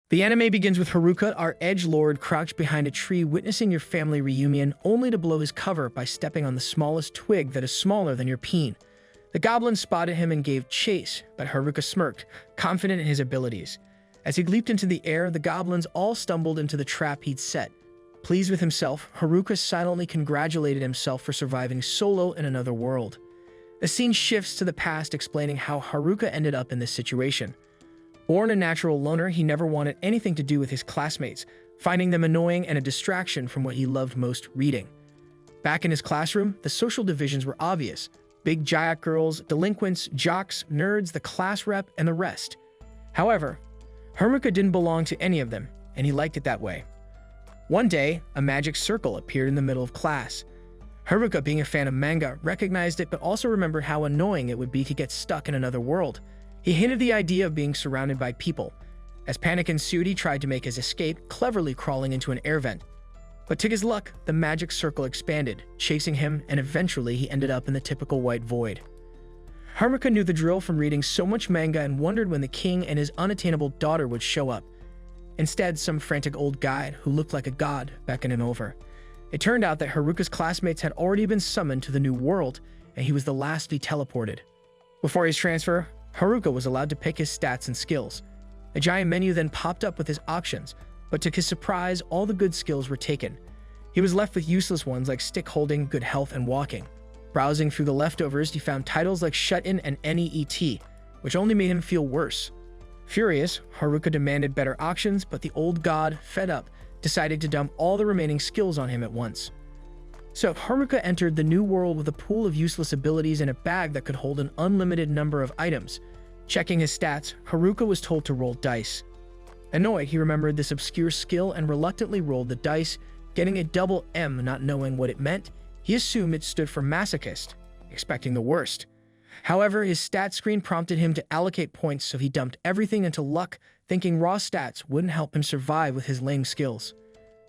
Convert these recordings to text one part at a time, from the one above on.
The anime begins with Haruka, our edgelord, crouched behind a tree witnessing your family reunion, only to blow his cover by stepping on the smallest twig that is smaller than your peen. The goblin spotted him and gave chase, but Haruka smirked, confident in his abilities. As he leaped into the air, the goblins all stumbled into the trap he'd set. Pleased with himself, Haruka silently congratulated himself for surviving solo in another world. The scene shifts to the past, explaining how Haruka ended up in this situation. Born a natural loner, he never wanted anything to do with his classmates, finding them annoying and a distraction from what he loved most, reading. Back in his classroom, the social divisions were obvious. Big giant girls, delinquents, jocks, nerds, the class rep, and the rest. However, Haruka didn't belong to any of them, and he liked it that way. One day, a magic circle appeared in the middle of class. Haruka, being a fan of manga, recognized it but also remembered how annoying it would be to get stuck in another world. He hated the idea of being surrounded by people. As panic ensued, he tried to make his escape, cleverly crawling into an air vent. But to his luck, the magic circle expanded, chasing him, and eventually he ended up in the typical white void. Haruka knew the drill from reading so much manga and wondered when the king and his unattainable daughter would show up. Instead, some frantic old guide who looked like a god beckoned him over. It turned out that Haruka's classmates had already been summoned to the new world, and he was the last to be teleported. Before his transfer, Haruka was allowed to pick his stats and skills. A giant menu then popped up with his options, but to his surprise, all the good skills were taken. He was left with useless ones like stick holding, good health, and walking. Browsing through the leftovers, he found titles like Shut-In and NEET, which only made him feel worse. Furious, Haruka demanded better options, but the old god, fed up, decided to dump all the remaining skills on him at once. So Haruka entered the new world with a pool of useless abilities and a bag that could hold an unlimited number of items. Checking his stats, Haruka was told to roll dice. Annoyed, he remembered this obscure skill and reluctantly rolled the dice, getting a double M. Not knowing what it meant, he assumed it stood for masochist, expecting the worst. However, his stat screen prompted him to allocate points, so he dumped everything into luck, thinking raw stats wouldn't help him survive with his lame skills.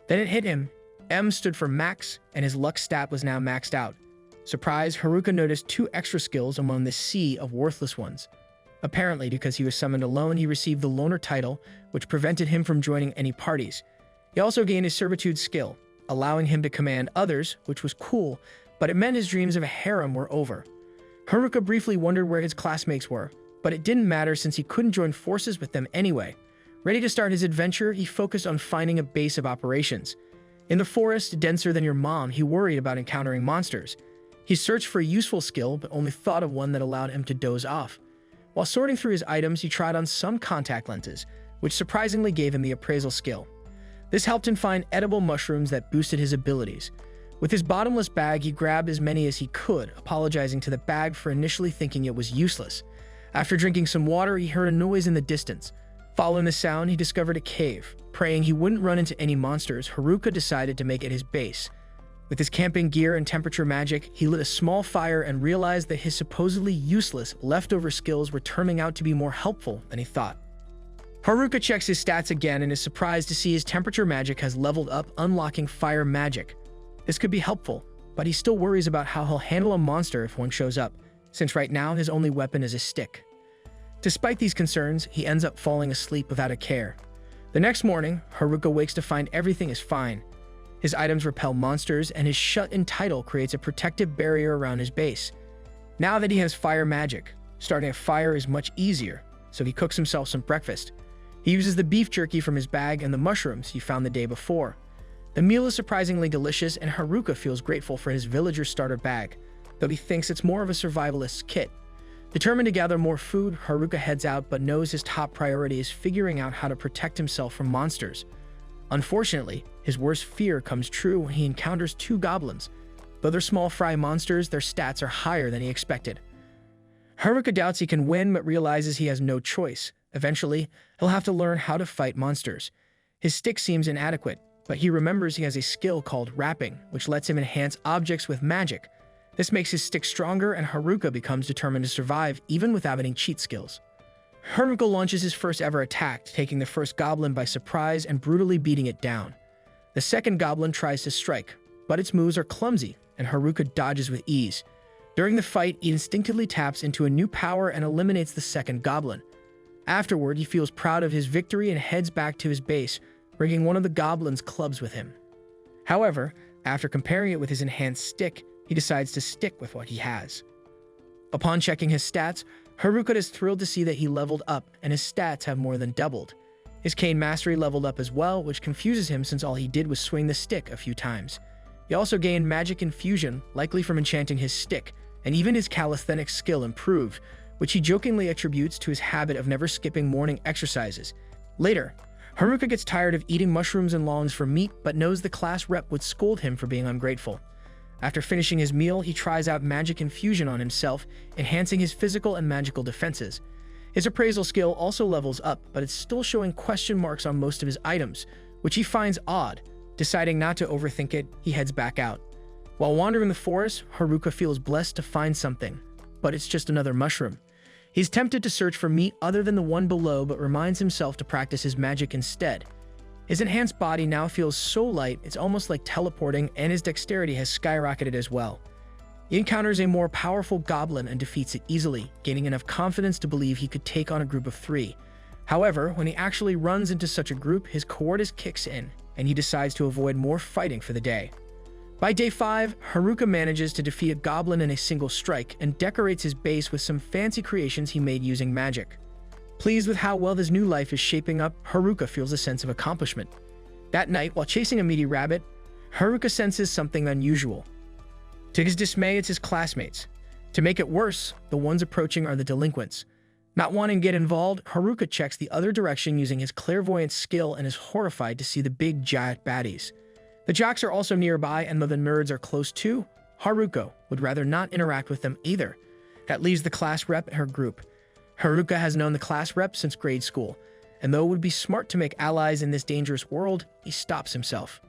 Then it hit him. M stood for max, and his luck stat was now maxed out. Surprised, Haruka noticed 2 extra skills among the sea of worthless ones. Apparently, because he was summoned alone, he received the loner title, which prevented him from joining any parties. He also gained his servitude skill, allowing him to command others, which was cool, but it meant his dreams of a harem were over. Haruka briefly wondered where his classmates were, but it didn't matter since he couldn't join forces with them anyway. Ready to start his adventure, he focused on finding a base of operations. In the forest, denser than your mom, he worried about encountering monsters. He searched for a useful skill, but only thought of one that allowed him to doze off. While sorting through his items, he tried on some contact lenses, which surprisingly gave him the appraisal skill. This helped him find edible mushrooms that boosted his abilities. With his bottomless bag, he grabbed as many as he could, apologizing to the bag for initially thinking it was useless. After drinking some water, he heard a noise in the distance. Following the sound, he discovered a cave. Praying he wouldn't run into any monsters, Haruka decided to make it his base. With his camping gear and temperature magic, he lit a small fire and realized that his supposedly useless leftover skills were turning out to be more helpful than he thought. Haruka checks his stats again and is surprised to see his temperature magic has leveled up, unlocking fire magic. This could be helpful, but he still worries about how he'll handle a monster if one shows up, since right now his only weapon is a stick. Despite these concerns, he ends up falling asleep without a care. The next morning, Haruka wakes to find everything is fine. His items repel monsters, and his shut-in title creates a protective barrier around his base. Now that he has fire magic, starting a fire is much easier, so he cooks himself some breakfast. He uses the beef jerky from his bag and the mushrooms he found the day before. The meal is surprisingly delicious, and Haruka feels grateful for his villager starter bag, though he thinks it's more of a survivalist's kit. Determined to gather more food, Haruka heads out but knows his top priority is figuring out how to protect himself from monsters. Unfortunately, his worst fear comes true when he encounters 2 goblins. Though they're small fry monsters, their stats are higher than he expected. Haruka doubts he can win but realizes he has no choice. Eventually, he'll have to learn how to fight monsters. His stick seems inadequate, but he remembers he has a skill called wrapping, which lets him enhance objects with magic. This makes his stick stronger, and Haruka becomes determined to survive even without any cheat skills. Haruka launches his first ever attack, taking the first goblin by surprise and brutally beating it down. The second goblin tries to strike, but its moves are clumsy, and Haruka dodges with ease. During the fight, he instinctively taps into a new power and eliminates the second goblin. Afterward, he feels proud of his victory and heads back to his base, bringing one of the goblin's clubs with him. However, after comparing it with his enhanced stick, he decides to stick with what he has. Upon checking his stats, Haruka is thrilled to see that he leveled up and his stats have more than doubled. His cane mastery leveled up as well, which confuses him since all he did was swing the stick a few times. He also gained magic infusion, likely from enchanting his stick, and even his calisthenics skill improved, which he jokingly attributes to his habit of never skipping morning exercises. Later, Haruka gets tired of eating mushrooms and longs for meat, but knows the class rep would scold him for being ungrateful. After finishing his meal, he tries out magic infusion on himself, enhancing his physical and magical defenses. His appraisal skill also levels up, but it's still showing question marks on most of his items, which he finds odd. Deciding not to overthink it, he heads back out. While wandering the forest, Haruka feels blessed to find something, but it's just another mushroom. He's tempted to search for meat other than the one below, but reminds himself to practice his magic instead. His enhanced body now feels so light, it's almost like teleporting, and his dexterity has skyrocketed as well. He encounters a more powerful goblin and defeats it easily, gaining enough confidence to believe he could take on a group of 3. However, when he actually runs into such a group, his cowardice kicks in, and he decides to avoid more fighting for the day. By day 5, Haruka manages to defeat a goblin in a single strike and decorates his base with some fancy creations he made using magic. Pleased with how well this new life is shaping up, Haruka feels a sense of accomplishment. That night, while chasing a meaty rabbit, Haruka senses something unusual. To his dismay, it's his classmates. To make it worse, the ones approaching are the delinquents. Not wanting to get involved, Haruka checks the other direction using his clairvoyant skill and is horrified to see the big giant baddies. The jocks are also nearby, and though the nerds are close too, Haruka would rather not interact with them either. That leaves the class rep and her group. Haruka has known the class rep since grade school, and though it would be smart to make allies in this dangerous world, he stops himself.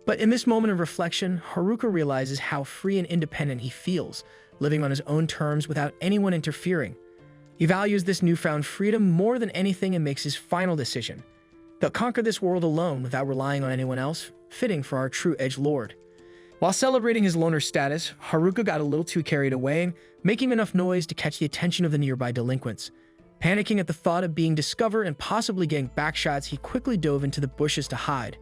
But in this moment of reflection, Haruka realizes how free and independent he feels, living on his own terms without anyone interfering. He values this newfound freedom more than anything and makes his final decision. They'll conquer this world alone without relying on anyone else, fitting for our true edgelord. While celebrating his loner status, Haruka got a little too carried away, making enough noise to catch the attention of the nearby delinquents. Panicking at the thought of being discovered and possibly getting backshots, he quickly dove into the bushes to hide.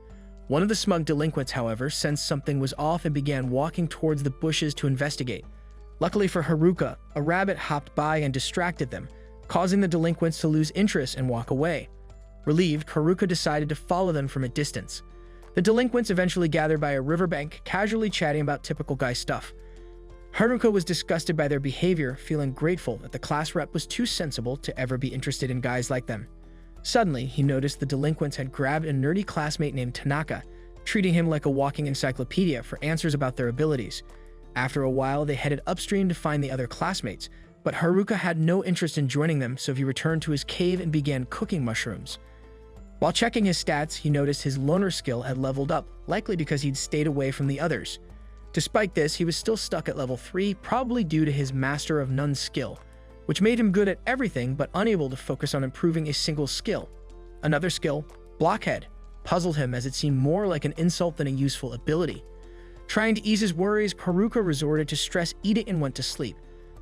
One of the smug delinquents, however, sensed something was off and began walking towards the bushes to investigate. Luckily for Haruka, a rabbit hopped by and distracted them, causing the delinquents to lose interest and walk away. Relieved, Haruka decided to follow them from a distance. The delinquents eventually gathered by a riverbank, casually chatting about typical guy stuff. Haruka was disgusted by their behavior, feeling grateful that the class rep was too sensible to ever be interested in guys like them. Suddenly, he noticed the delinquents had grabbed a nerdy classmate named Tanaka, treating him like a walking encyclopedia for answers about their abilities. After a while, they headed upstream to find the other classmates, but Haruka had no interest in joining them, so he returned to his cave and began cooking mushrooms. While checking his stats, he noticed his loner skill had leveled up, likely because he'd stayed away from the others. Despite this, he was still stuck at level 3, probably due to his Master of None skill, which made him good at everything but unable to focus on improving a single skill. Another skill, Blockhead, puzzled him as it seemed more like an insult than a useful ability. Trying to ease his worries, Haruka resorted to stress eating and went to sleep.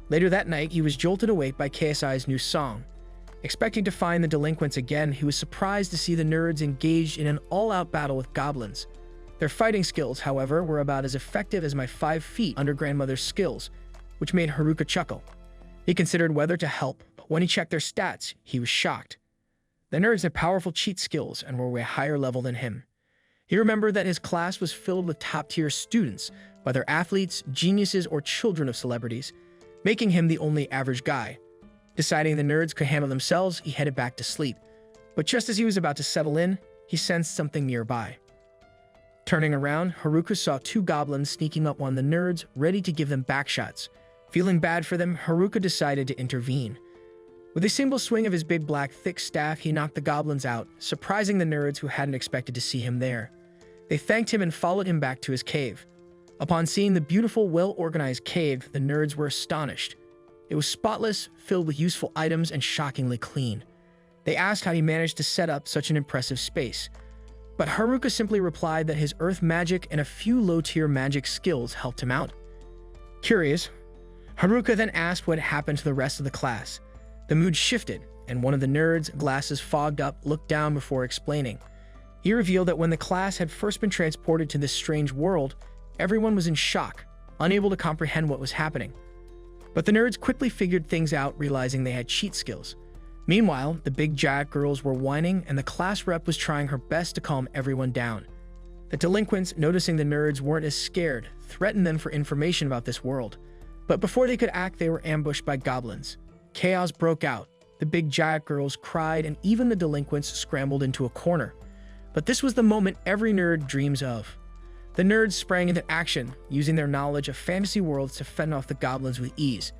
Later that night, he was jolted awake by KSI's new song. Expecting to find the delinquents again, he was surprised to see the nerds engaged in an all-out battle with goblins. Their fighting skills, however, were about as effective as my 5 feet under grandmother's skills, which made Haruka chuckle. He considered whether to help, but when he checked their stats, he was shocked. The nerds had powerful cheat skills and were way higher level than him. He remembered that his class was filled with top-tier students, whether athletes, geniuses, or children of celebrities, making him the only average guy. Deciding the nerds could handle themselves, he headed back to sleep. But just as he was about to settle in, he sensed something nearby. Turning around, Haruka saw 2 goblins sneaking up on the nerds, ready to give them backshots. Feeling bad for them, Haruka decided to intervene. With a single swing of his big black thick staff, he knocked the goblins out, surprising the nerds who hadn't expected to see him there. They thanked him and followed him back to his cave. Upon seeing the beautiful, well-organized cave, the nerds were astonished. It was spotless, filled with useful items, and shockingly clean. They asked how he managed to set up such an impressive space. But Haruka simply replied that his earth magic and a few low-tier magic skills helped him out. Curious, Haruka then asked what happened to the rest of the class. The mood shifted, and one of the nerds, glasses fogged up, looked down before explaining. He revealed that when the class had first been transported to this strange world, everyone was in shock, unable to comprehend what was happening. But the nerds quickly figured things out, realizing they had cheat skills. Meanwhile, the big giant girls were whining, and the class rep was trying her best to calm everyone down. The delinquents, noticing the nerds weren't as scared, threatened them for information about this world. But before they could act, they were ambushed by goblins. Chaos broke out. The big giant girls cried, and even the delinquents scrambled into a corner. But this was the moment every nerd dreams of. The nerds sprang into action, using their knowledge of fantasy worlds to fend off the goblins with ease.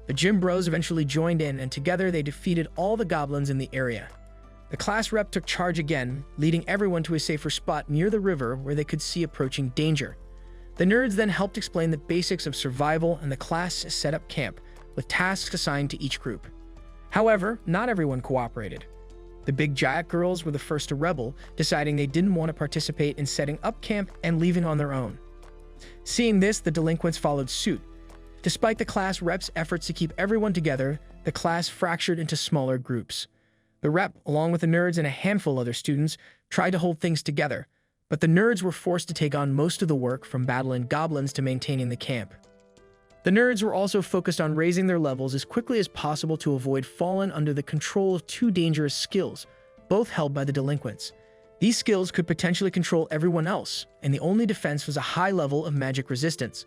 The gym bros eventually joined in, and together they defeated all the goblins in the area. The class rep took charge again, leading everyone to a safer spot near the river where they could see approaching danger. The nerds then helped explain the basics of survival, and the class set up camp, with tasks assigned to each group. However, not everyone cooperated. The big giant girls were the first to rebel, deciding they didn't want to participate in setting up camp and leaving on their own. Seeing this, the delinquents followed suit. Despite the class rep's efforts to keep everyone together, the class fractured into smaller groups. The rep, along with the nerds and a handful of other students, tried to hold things together, but the nerds were forced to take on most of the work, from battling goblins to maintaining the camp. The nerds were also focused on raising their levels as quickly as possible to avoid falling under the control of two dangerous skills, both held by the delinquents. These skills could potentially control everyone else, and the only defense was a high level of magic resistance.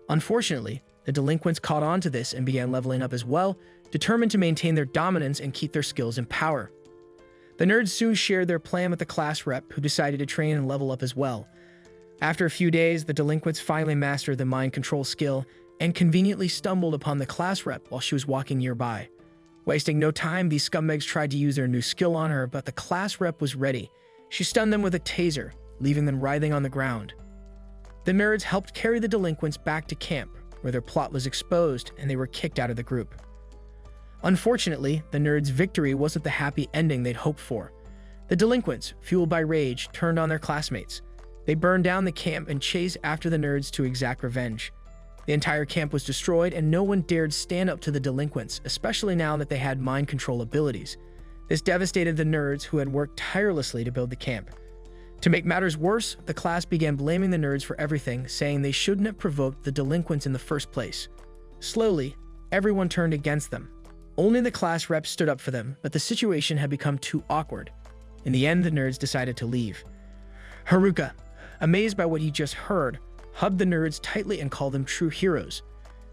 Unfortunately, the delinquents caught on to this and began leveling up as well, determined to maintain their dominance and keep their skills in power. The nerds soon shared their plan with the class rep, who decided to train and level up as well. After a few days, the delinquents finally mastered the mind control skill and conveniently stumbled upon the class rep while she was walking nearby. Wasting no time, these scumbags tried to use their new skill on her, but the class rep was ready. She stunned them with a taser, leaving them writhing on the ground. The nerds helped carry the delinquents back to camp, where their plot was exposed and they were kicked out of the group. Unfortunately, the nerds' victory wasn't the happy ending they'd hoped for. The delinquents, fueled by rage, turned on their classmates. They burned down the camp and chased after the nerds to exact revenge. The entire camp was destroyed, and no one dared stand up to the delinquents, especially now that they had mind control abilities. This devastated the nerds, who had worked tirelessly to build the camp. To make matters worse, the class began blaming the nerds for everything, saying they shouldn't have provoked the delinquents in the first place. Slowly, everyone turned against them. Only the class rep stood up for them, but the situation had become too awkward. In the end, the nerds decided to leave. Haruka, amazed by what he just heard, hugged the nerds tightly and called them true heroes.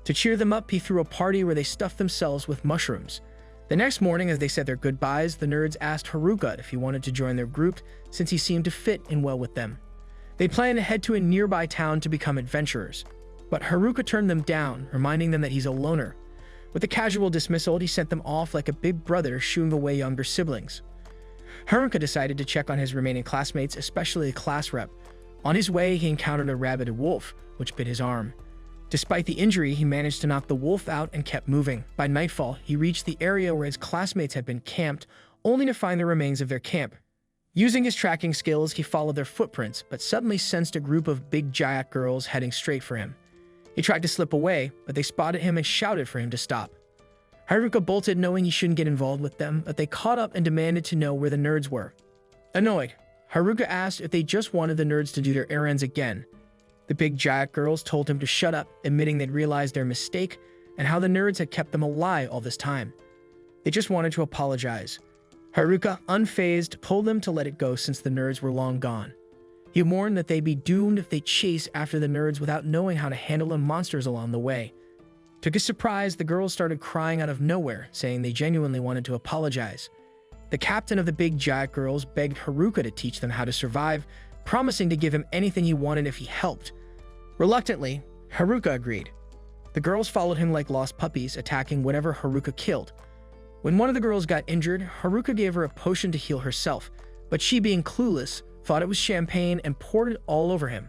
To cheer them up, he threw a party where they stuffed themselves with mushrooms. The next morning, as they said their goodbyes, the nerds asked Haruka if he wanted to join their group, since he seemed to fit in well with them. They planned to head to a nearby town to become adventurers, but Haruka turned them down, reminding them that he's a loner. With a casual dismissal, he sent them off like a big brother shooing away younger siblings. Haruka decided to check on his remaining classmates, especially the class rep. On his way, he encountered a rabid wolf, which bit his arm. Despite the injury, he managed to knock the wolf out and kept moving. By nightfall, he reached the area where his classmates had been camped, only to find the remains of their camp. Using his tracking skills, he followed their footprints, but suddenly sensed a group of big giant girls heading straight for him. He tried to slip away, but they spotted him and shouted for him to stop. Haruka bolted, knowing he shouldn't get involved with them, but they caught up and demanded to know where the nerds were. Annoyed, Haruka asked if they just wanted the nerds to do their errands again. The big giant girls told him to shut up, admitting they'd realized their mistake and how the nerds had kept them a lie all this time. They just wanted to apologize. Haruka, unfazed, told them to let it go since the nerds were long gone. He warned that they'd be doomed if they chased after the nerds without knowing how to handle the monsters along the way. To his surprise, the girls started crying out of nowhere, saying they genuinely wanted to apologize. The captain of the big giant girls begged Haruka to teach them how to survive, promising to give him anything he wanted if he helped. Reluctantly, Haruka agreed. The girls followed him like lost puppies, attacking whatever Haruka killed. When one of the girls got injured, Haruka gave her a potion to heal herself, but she, being clueless, thought it was champagne and poured it all over him.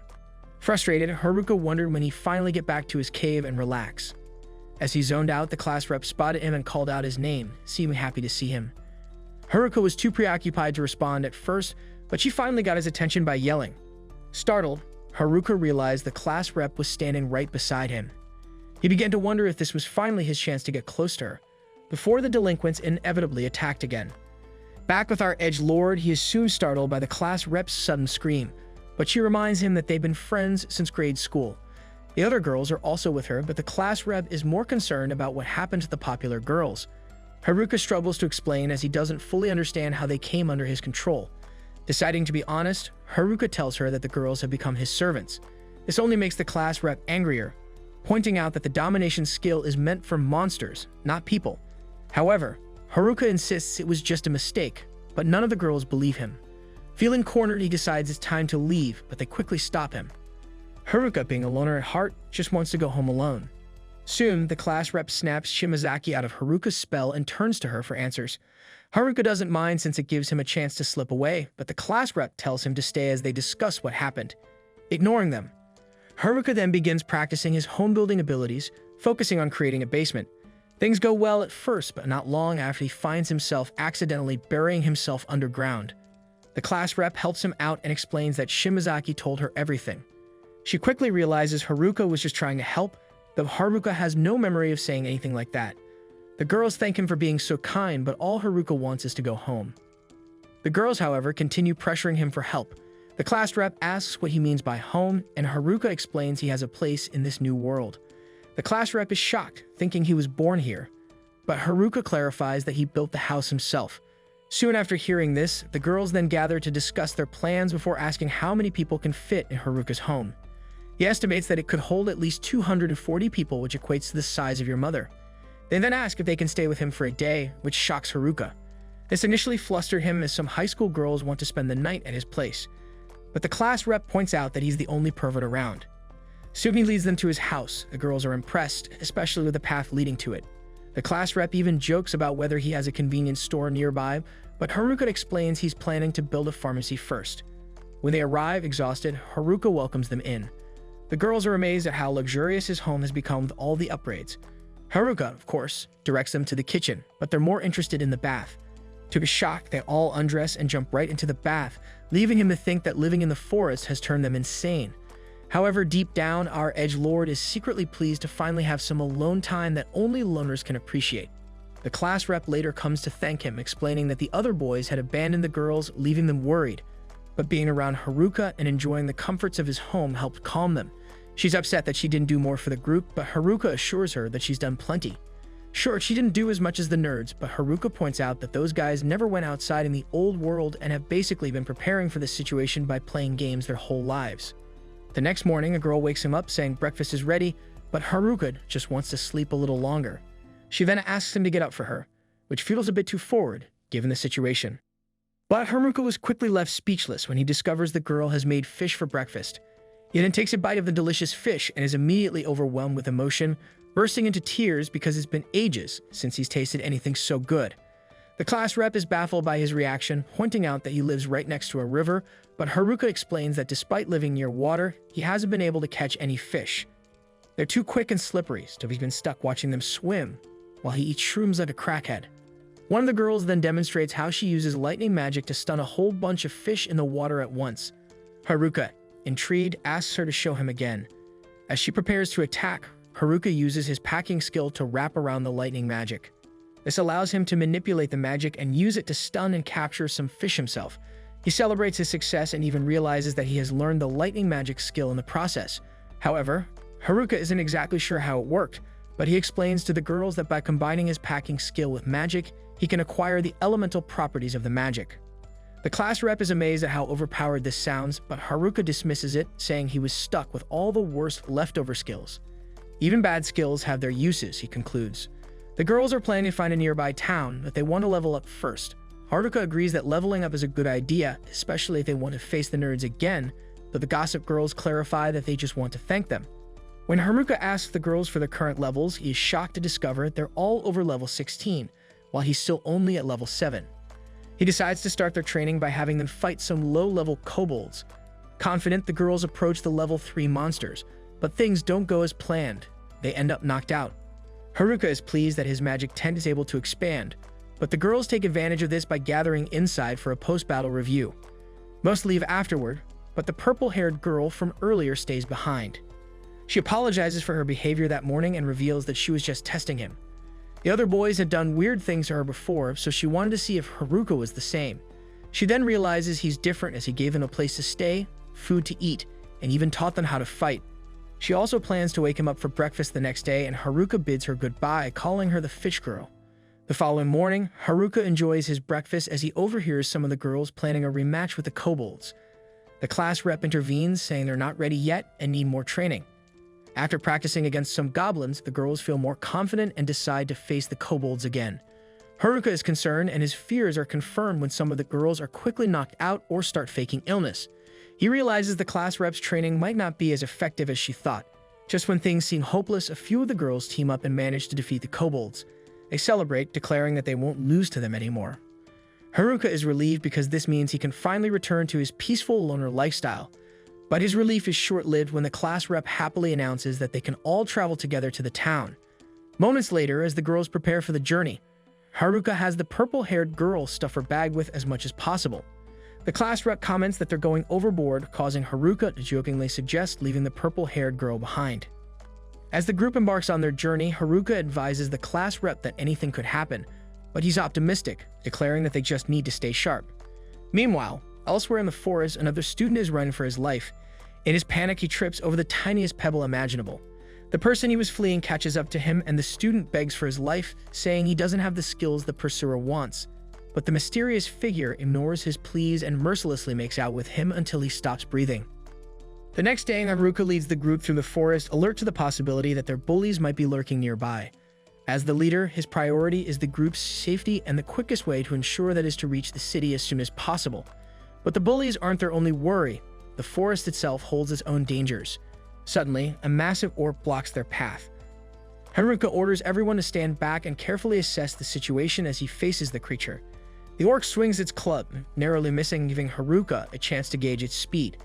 Frustrated, Haruka wondered when he'd finally get back to his cave and relax. As he zoned out, the class rep spotted him and called out his name, seeming happy to see him. Haruka was too preoccupied to respond at first, but she finally got his attention by yelling. Startled, Haruka realized the class rep was standing right beside him. He began to wonder if this was finally his chance to get close to her. before the delinquents inevitably attacked again. Back with our edgelord, he is soon startled by the class rep's sudden scream, but she reminds him that they've been friends since grade school. The other girls are also with her, but the class rep is more concerned about what happened to the popular girls. Haruka struggles to explain as he doesn't fully understand how they came under his control. Deciding to be honest, Haruka tells her that the girls have become his servants. This only makes the class rep angrier, pointing out that the domination skill is meant for monsters, not people. However, Haruka insists it was just a mistake, but none of the girls believe him. Feeling cornered, he decides it's time to leave, but they quickly stop him. Haruka, being a loner at heart, just wants to go home alone. Soon, the class rep snaps Shimazaki out of Haruka's spell and turns to her for answers. Haruka doesn't mind since it gives him a chance to slip away, but the class rep tells him to stay as they discuss what happened. Ignoring them, Haruka then begins practicing his home-building abilities, focusing on creating a basement. Things go well at first, but not long after he finds himself accidentally burying himself underground. The class rep helps him out and explains that Shimazaki told her everything. She quickly realizes Haruka was just trying to help, though Haruka has no memory of saying anything like that. The girls thank him for being so kind, but all Haruka wants is to go home. The girls, however, continue pressuring him for help. The class rep asks what he means by home, and Haruka explains he has a place in this new world. The class rep is shocked, thinking he was born here, but Haruka clarifies that he built the house himself. Soon after hearing this, the girls then gather to discuss their plans before asking how many people can fit in Haruka's home. He estimates that it could hold at least 240 people, which equates to the size of your mother. They then ask if they can stay with him for a day, which shocks Haruka. This initially flustered him as some high school girls want to spend the night at his place, but the class rep points out that he's the only pervert around. Soon he leads them to his house. The girls are impressed, especially with the path leading to it. The class rep even jokes about whether he has a convenience store nearby, but Haruka explains he's planning to build a pharmacy first. When they arrive exhausted, Haruka welcomes them in. The girls are amazed at how luxurious his home has become with all the upgrades. Haruka, of course, directs them to the kitchen, but they're more interested in the bath. To his shock, they all undress and jump right into the bath, leaving him to think that living in the forest has turned them insane. However, deep down, our edgelord is secretly pleased to finally have some alone time that only loners can appreciate. The class rep later comes to thank him, explaining that the other boys had abandoned the girls, leaving them worried. But being around Haruka and enjoying the comforts of his home helped calm them. She's upset that she didn't do more for the group, but Haruka assures her that she's done plenty. Sure, she didn't do as much as the nerds, but Haruka points out that those guys never went outside in the old world and have basically been preparing for this situation by playing games their whole lives. The next morning, a girl wakes him up saying breakfast is ready, but Haruka just wants to sleep a little longer. She then asks him to get up for her, which feels a bit too forward, given the situation. But Haruka was quickly left speechless when he discovers the girl has made fish for breakfast. He then takes a bite of the delicious fish and is immediately overwhelmed with emotion, bursting into tears because it's been ages since he's tasted anything so good. The class rep is baffled by his reaction, pointing out that he lives right next to a river, but Haruka explains that despite living near water, he hasn't been able to catch any fish. They're too quick and slippery, so he's been stuck watching them swim while he eats shrooms like a crackhead. One of the girls then demonstrates how she uses lightning magic to stun a whole bunch of fish in the water at once. Haruka, intrigued, asks her to show him again. As she prepares to attack, Haruka uses his packing skill to wrap around the lightning magic. This allows him to manipulate the magic and use it to stun and capture some fish himself. He celebrates his success and even realizes that he has learned the lightning magic skill in the process. However, Haruka isn't exactly sure how it worked, but he explains to the girls that by combining his packing skill with magic, he can acquire the elemental properties of the magic. The class rep is amazed at how overpowered this sounds, but Haruka dismisses it, saying he was stuck with all the worst leftover skills. Even bad skills have their uses, he concludes. The girls are planning to find a nearby town, but they want to level up first. Haruka agrees that leveling up is a good idea, especially if they want to face the nerds again, though the gossip girls clarify that they just want to thank them. When Haruka asks the girls for their current levels, he is shocked to discover they're all over level 16, while he's still only at level 7. He decides to start their training by having them fight some low-level kobolds. Confident, the girls approach the level 3 monsters, but things don't go as planned. They end up knocked out. Haruka is pleased that his magic tent is able to expand, but the girls take advantage of this by gathering inside for a post-battle review. Most leave afterward, but the purple-haired girl from earlier stays behind. She apologizes for her behavior that morning and reveals that she was just testing him. The other boys had done weird things to her before, so she wanted to see if Haruka was the same. She then realizes he's different as he gave them a place to stay, food to eat, and even taught them how to fight. She also plans to wake him up for breakfast the next day, and Haruka bids her goodbye, calling her the fish girl. The following morning, Haruka enjoys his breakfast as he overhears some of the girls planning a rematch with the kobolds. The class rep intervenes, saying they're not ready yet and need more training. After practicing against some goblins, the girls feel more confident and decide to face the kobolds again. Haruka is concerned, and his fears are confirmed when some of the girls are quickly knocked out or start faking illness. He realizes the class rep's training might not be as effective as she thought. Just when things seem hopeless, a few of the girls team up and manage to defeat the kobolds. They celebrate, declaring that they won't lose to them anymore. Haruka is relieved because this means he can finally return to his peaceful loner lifestyle. But his relief is short-lived when the class rep happily announces that they can all travel together to the town. Moments later, as the girls prepare for the journey, Haruka has the purple-haired girl stuff her bag with as much as possible. The class rep comments that they're going overboard, causing Haruka to jokingly suggest leaving the purple-haired girl behind. As the group embarks on their journey, Haruka advises the class rep that anything could happen, but he's optimistic, declaring that they just need to stay sharp. Meanwhile, elsewhere in the forest, another student is running for his life. In his panic, he trips over the tiniest pebble imaginable. The person he was fleeing catches up to him, and the student begs for his life, saying he doesn't have the skills the pursuer wants. But the mysterious figure ignores his pleas and mercilessly makes out with him until he stops breathing. The next day, Haruka leads the group through the forest, alert to the possibility that their bullies might be lurking nearby. As the leader, his priority is the group's safety, and the quickest way to ensure that is to reach the city as soon as possible. But the bullies aren't their only worry. The forest itself holds its own dangers. Suddenly, a massive orc blocks their path. Haruka orders everyone to stand back and carefully assess the situation as he faces the creature. The orc swings its club, narrowly missing, giving Haruka a chance to gauge its speed.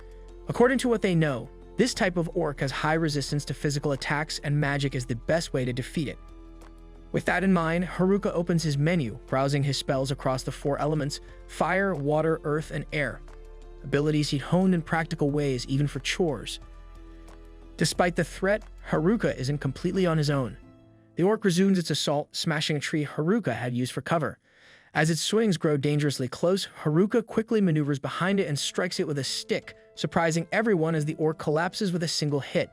According to what they know, this type of orc has high resistance to physical attacks, and magic is the best way to defeat it. With that in mind, Haruka opens his menu, browsing his spells across the 4 elements: fire, water, earth, and air. Abilities he'd honed in practical ways, even for chores. Despite the threat, Haruka isn't completely on his own. The orc resumes its assault, smashing a tree Haruka had used for cover. As its swings grow dangerously close, Haruka quickly maneuvers behind it and strikes it with a stick, surprising everyone as the orc collapses with a single hit.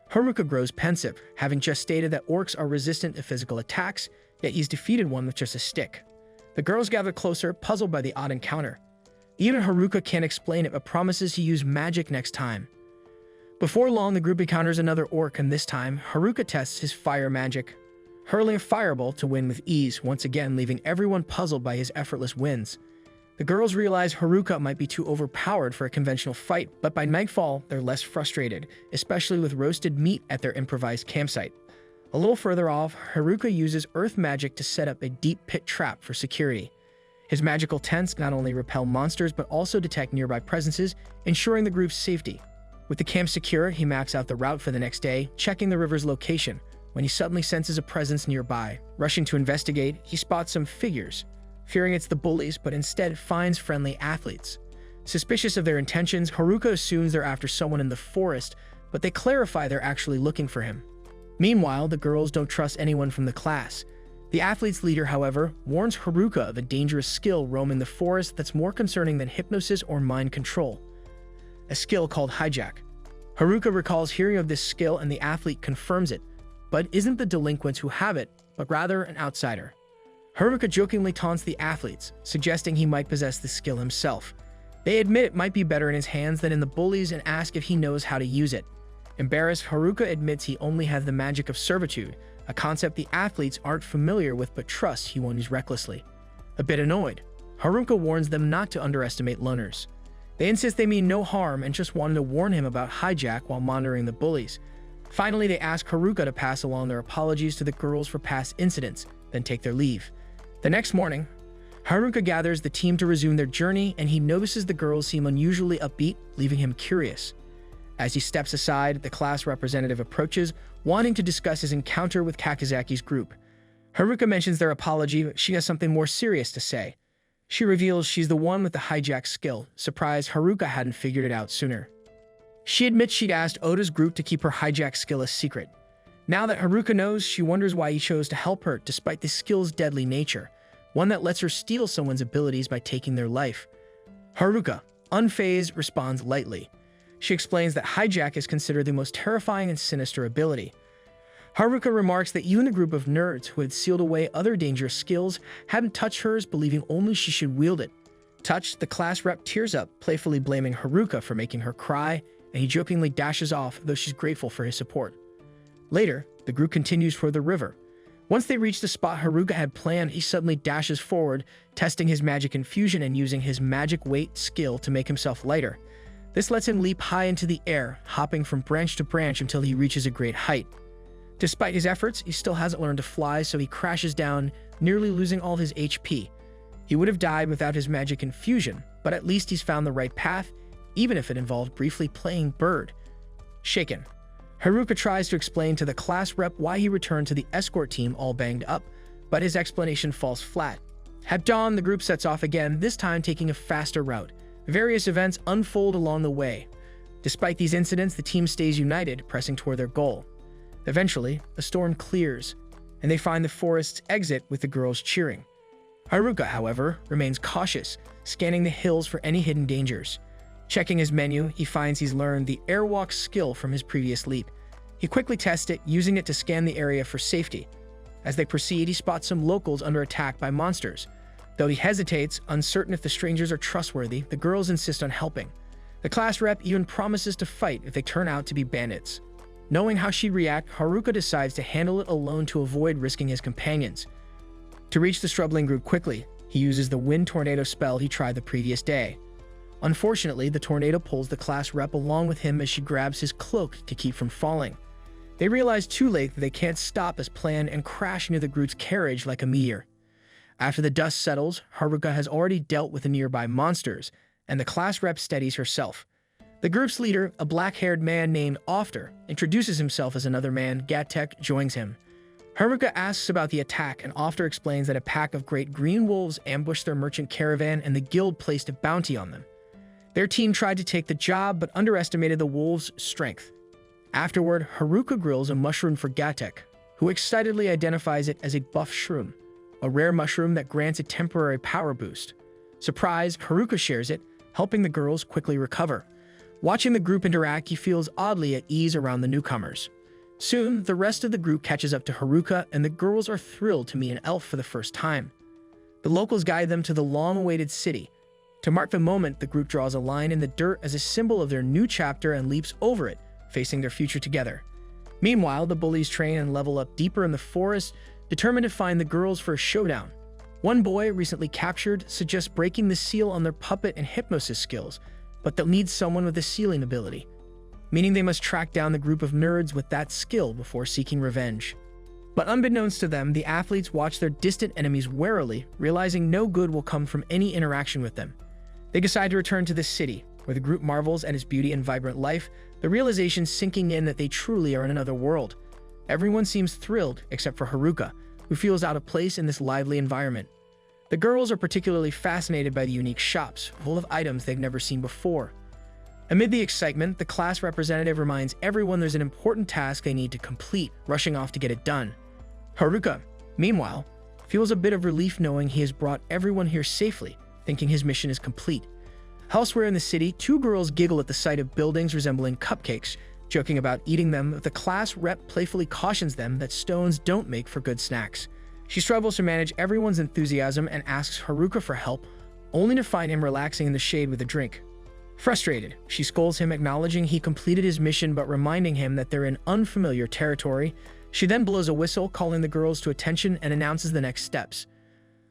Haruka grows pensive, having just stated that orcs are resistant to physical attacks, yet he's defeated one with just a stick. The girls gather closer, puzzled by the odd encounter. Even Haruka can't explain it, but promises to use magic next time. Before long, the group encounters another orc, and this time, Haruka tests his fire magic, hurling a fireball to win with ease, once again leaving everyone puzzled by his effortless wins. The girls realize Haruka might be too overpowered for a conventional fight, but by nightfall, they're less frustrated, especially with roasted meat at their improvised campsite. A little further off, Haruka uses earth magic to set up a deep pit trap for security. His magical tents not only repel monsters, but also detect nearby presences, ensuring the group's safety. With the camp secure, he maps out the route for the next day, checking the river's location, when he suddenly senses a presence nearby. Rushing to investigate, he spots some figures, fearing it's the bullies, but instead finds friendly athletes. Suspicious of their intentions, Haruka assumes they're after someone in the forest, but they clarify they're actually looking for him. Meanwhile, the girls don't trust anyone from the class. The athlete's leader, however, warns Haruka of a dangerous skill roaming the forest that's more concerning than hypnosis or mind control, a skill called hijack. Haruka recalls hearing of this skill, and the athlete confirms it, but isn't the delinquents who have it, but rather an outsider. Haruka jokingly taunts the athletes, suggesting he might possess the skill himself. They admit it might be better in his hands than in the bullies and ask if he knows how to use it. Embarrassed, Haruka admits he only has the magic of servitude, a concept the athletes aren't familiar with but trust he won't use recklessly. A bit annoyed, Haruka warns them not to underestimate loners. They insist they mean no harm and just wanted to warn him about hijack while monitoring the bullies. Finally, they ask Haruka to pass along their apologies to the girls for past incidents, then take their leave. The next morning, Haruka gathers the team to resume their journey, and he notices the girls seem unusually upbeat, leaving him curious. As he steps aside, the class representative approaches, wanting to discuss his encounter with Kakizaki's group. Haruka mentions their apology, but she has something more serious to say. She reveals she's the one with the hijack skill, surprised Haruka hadn't figured it out sooner. She admits she'd asked Oda's group to keep her hijack skill a secret. Now that Haruka knows, she wonders why he chose to help her despite the skill's deadly nature, one that lets her steal someone's abilities by taking their life. Haruka, unfazed, responds lightly. She explains that hijack is considered the most terrifying and sinister ability. Haruka remarks that even the group of nerds who had sealed away other dangerous skills hadn't touched hers, believing only she should wield it. Touched, the class rep tears up, playfully blaming Haruka for making her cry, and he jokingly dashes off, though she's grateful for his support. Later, the group continues toward the river. Once they reach the spot Haruka had planned, he suddenly dashes forward, testing his magic infusion and using his magic weight skill to make himself lighter. This lets him leap high into the air, hopping from branch to branch until he reaches a great height. Despite his efforts, he still hasn't learned to fly, so he crashes down, nearly losing all his HP. He would have died without his magic infusion, but at least he's found the right path, even if it involved briefly playing bird. Shaken, Haruka tries to explain to the class rep why he returned to the escort team all banged up, but his explanation falls flat. At dawn, the group sets off again, this time taking a faster route. Various events unfold along the way. Despite these incidents, the team stays united, pressing toward their goal. Eventually, the storm clears, and they find the forest's exit with the girls cheering. Haruka, however, remains cautious, scanning the hills for any hidden dangers. Checking his menu, he finds he's learned the airwalk skill from his previous leap. He quickly tests it, using it to scan the area for safety. As they proceed, he spots some locals under attack by monsters. Though he hesitates, uncertain if the strangers are trustworthy, the girls insist on helping. The class rep even promises to fight if they turn out to be bandits. Knowing how she'd react, Haruka decides to handle it alone to avoid risking his companions. To reach the struggling group quickly, he uses the wind tornado spell he tried the previous day. Unfortunately, the tornado pulls the class rep along with him as she grabs his cloak to keep from falling. They realize too late that they can't stop as planned and crash near the group's carriage like a meteor. After the dust settles, Haruka has already dealt with the nearby monsters, and the class rep steadies herself. The group's leader, a black-haired man named Ofter, introduces himself as another man. Gatek joins him. Haruka asks about the attack, and Ofter explains that a pack of great green wolves ambushed their merchant caravan and the guild placed a bounty on them. Their team tried to take the job, but underestimated the wolves' strength. Afterward, Haruka grills a mushroom for Gatek, who excitedly identifies it as a buff shroom, a rare mushroom that grants a temporary power boost. Surprised, Haruka shares it, helping the girls quickly recover. Watching the group interact, he feels oddly at ease around the newcomers. Soon, the rest of the group catches up to Haruka, and the girls are thrilled to meet an elf for the first time. The locals guide them to the long-awaited city. To mark the moment, the group draws a line in the dirt as a symbol of their new chapter and leaps over it, facing their future together. Meanwhile, the bullies train and level up deeper in the forest, determined to find the girls for a showdown. One boy, recently captured, suggests breaking the seal on their puppet and hypnosis skills, but they'll need someone with a sealing ability, meaning they must track down the group of nerds with that skill before seeking revenge. But unbeknownst to them, the athletes watch their distant enemies warily, realizing no good will come from any interaction with them. They decide to return to the city, where the group marvels at its beauty and vibrant life, the realization sinking in that they truly are in another world. Everyone seems thrilled, except for Haruka, who feels out of place in this lively environment. The girls are particularly fascinated by the unique shops, full of items they've never seen before. Amid the excitement, the class representative reminds everyone there's an important task they need to complete, rushing off to get it done. Haruka, meanwhile, feels a bit of relief knowing he has brought everyone here safely, thinking his mission is complete. Elsewhere in the city, two girls giggle at the sight of buildings resembling cupcakes, joking about eating them. The class rep playfully cautions them that stones don't make for good snacks. She struggles to manage everyone's enthusiasm and asks Haruka for help, only to find him relaxing in the shade with a drink. Frustrated, she scolds him, acknowledging he completed his mission but reminding him that they're in unfamiliar territory. She then blows a whistle, calling the girls to attention, and announces the next steps.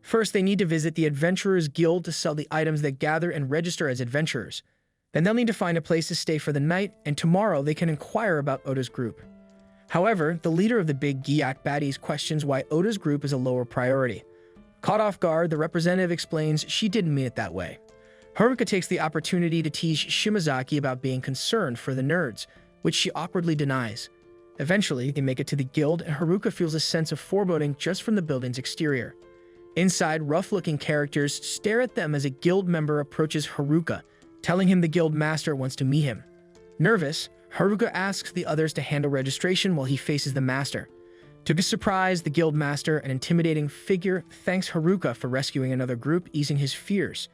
First, they need to visit the Adventurers Guild to sell the items they gather and register as adventurers. Then they'll need to find a place to stay for the night, and tomorrow they can inquire about Oda's group. However, the leader of the big Gyak baddies questions why Oda's group is a lower priority. Caught off guard, the representative explains she didn't mean it that way. Haruka takes the opportunity to tease Shimazaki about being concerned for the nerds, which she awkwardly denies. Eventually, they make it to the guild, and Haruka feels a sense of foreboding just from the building's exterior. Inside, rough-looking characters stare at them as a guild member approaches Haruka, telling him the guild master wants to meet him. Nervous, Haruka asks the others to handle registration while he faces the master. To his surprise, the guild master, an intimidating figure, thanks Haruka for rescuing another group, easing his fears.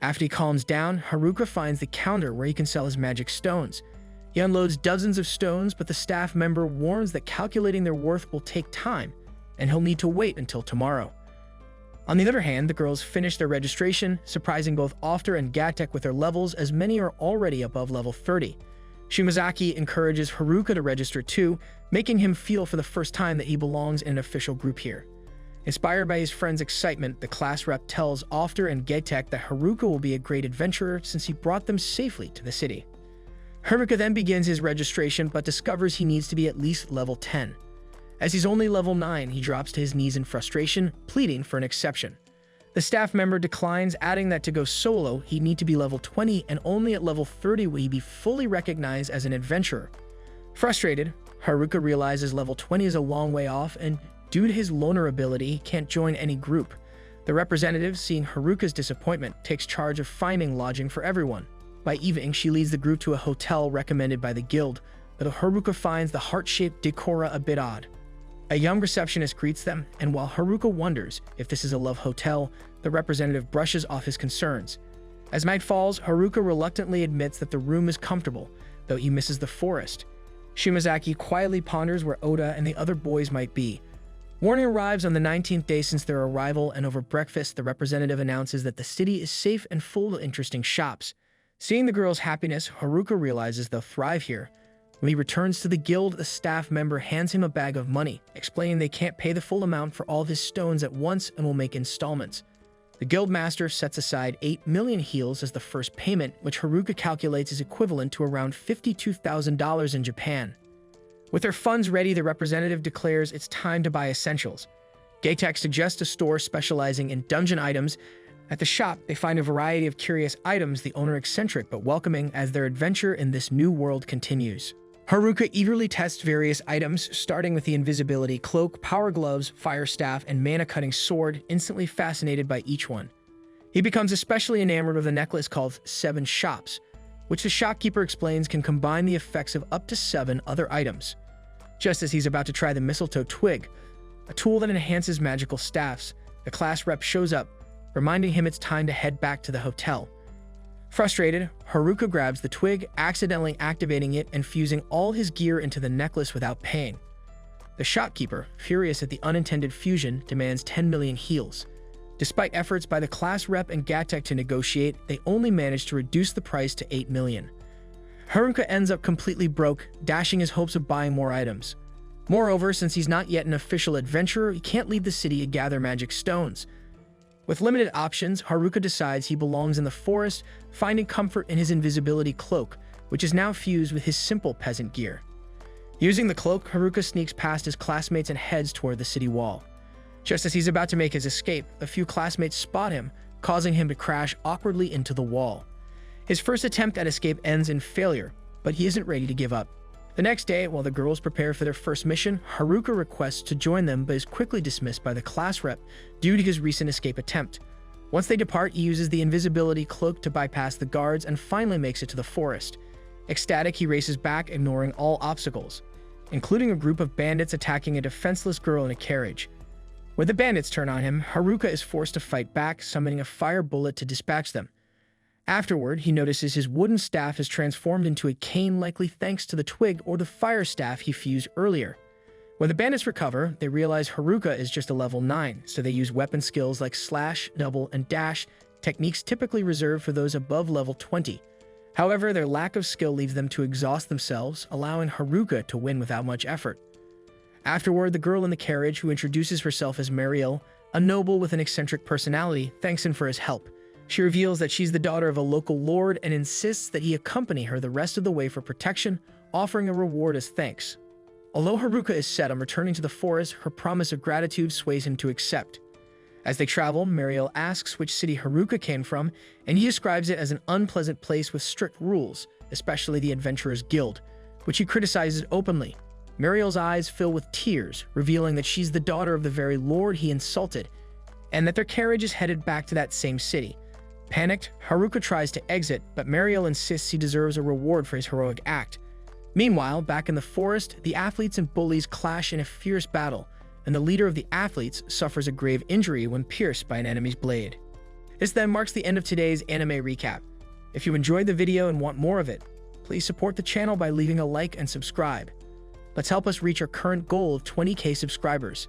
After he calms down, Haruka finds the counter where he can sell his magic stones. He unloads dozens of stones, but the staff member warns that calculating their worth will take time, and he'll need to wait until tomorrow. On the other hand, the girls finish their registration, surprising both Ofter and Gatek with their levels, as many are already above level 30. Shimazaki encourages Haruka to register too, making him feel for the first time that he belongs in an official group here. Inspired by his friend's excitement, the class rep tells Ofter and Gatek that Haruka will be a great adventurer since he brought them safely to the city. Haruka then begins his registration but discovers he needs to be at least level 10. As he's only level 9, he drops to his knees in frustration, pleading for an exception. The staff member declines, adding that to go solo, he'd need to be level 20, and only at level 30 will he be fully recognized as an adventurer. Frustrated, Haruka realizes level 20 is a long way off, and due to his loner ability, he can't join any group. The representative, seeing Haruka's disappointment, takes charge of finding lodging for everyone. By evening, she leads the group to a hotel recommended by the guild, but Haruka finds the heart-shaped decor a bit odd. A young receptionist greets them, and while Haruka wonders if this is a love hotel, the representative brushes off his concerns. As night falls, Haruka reluctantly admits that the room is comfortable, though he misses the forest. Shimazaki quietly ponders where Oda and the other boys might be. Morning arrives on the 19th day since their arrival, and over breakfast, the representative announces that the city is safe and full of interesting shops. Seeing the girls' happiness, Haruka realizes they'll thrive here. When he returns to the guild, the staff member hands him a bag of money, explaining they can't pay the full amount for all of his stones at once and will make installments. The guild master sets aside 8 million heals as the first payment, which Haruka calculates is equivalent to around $52,000 in Japan. With their funds ready, the representative declares it's time to buy essentials. Gatek suggests a store specializing in dungeon items. At the shop, they find a variety of curious items, the owner eccentric but welcoming as their adventure in this new world continues. Haruka eagerly tests various items, starting with the invisibility cloak, power gloves, fire staff, and mana-cutting sword, instantly fascinated by each one. He becomes especially enamored of the necklace called 7 Shops, which the shopkeeper explains can combine the effects of up to 7 other items. Just as he's about to try the mistletoe twig, a tool that enhances magical staffs, the class rep shows up, reminding him it's time to head back to the hotel. Frustrated, Haruka grabs the twig, accidentally activating it and fusing all his gear into the necklace without paying. The shopkeeper, furious at the unintended fusion, demands 10 million heals. Despite efforts by the class rep and Gatek to negotiate, they only manage to reduce the price to 8 million. Haruka ends up completely broke, dashing his hopes of buying more items. Moreover, since he's not yet an official adventurer, he can't leave the city to gather magic stones. With limited options, Haruka decides he belongs in the forest, finding comfort in his invisibility cloak, which is now fused with his simple peasant gear. Using the cloak, Haruka sneaks past his classmates and heads toward the city wall. Just as he's about to make his escape, a few classmates spot him, causing him to crash awkwardly into the wall. His first attempt at escape ends in failure, but he isn't ready to give up. The next day, while the girls prepare for their first mission, Haruka requests to join them but is quickly dismissed by the class rep due to his recent escape attempt. Once they depart, he uses the invisibility cloak to bypass the guards and finally makes it to the forest. Ecstatic, he races back, ignoring all obstacles, including a group of bandits attacking a defenseless girl in a carriage. When the bandits turn on him, Haruka is forced to fight back, summoning a fire bullet to dispatch them. Afterward, he notices his wooden staff is transformed into a cane, likely thanks to the twig or the fire staff he fused earlier. When the bandits recover, they realize Haruka is just a level 9, so they use weapon skills like slash, double, and dash, techniques typically reserved for those above level 20. However, their lack of skill leaves them to exhaust themselves, allowing Haruka to win without much effort. Afterward, the girl in the carriage, who introduces herself as Mariel, a noble with an eccentric personality, thanks him for his help. She reveals that she's the daughter of a local lord and insists that he accompany her the rest of the way for protection, offering a reward as thanks. Although Haruka is set on returning to the forest, her promise of gratitude sways him to accept. As they travel, Mariel asks which city Haruka came from, and he describes it as an unpleasant place with strict rules, especially the Adventurers Guild, which he criticizes openly. Mariel's eyes fill with tears, revealing that she's the daughter of the very lord he insulted, and that their carriage is headed back to that same city. Panicked, Haruka tries to exit, but Mariel insists he deserves a reward for his heroic act. Meanwhile, back in the forest, the athletes and bullies clash in a fierce battle, and the leader of the athletes suffers a grave injury when pierced by an enemy's blade. This then marks the end of today's anime recap. If you enjoyed the video and want more of it, please support the channel by leaving a like and subscribe. Let's help us reach our current goal of 20,000 subscribers.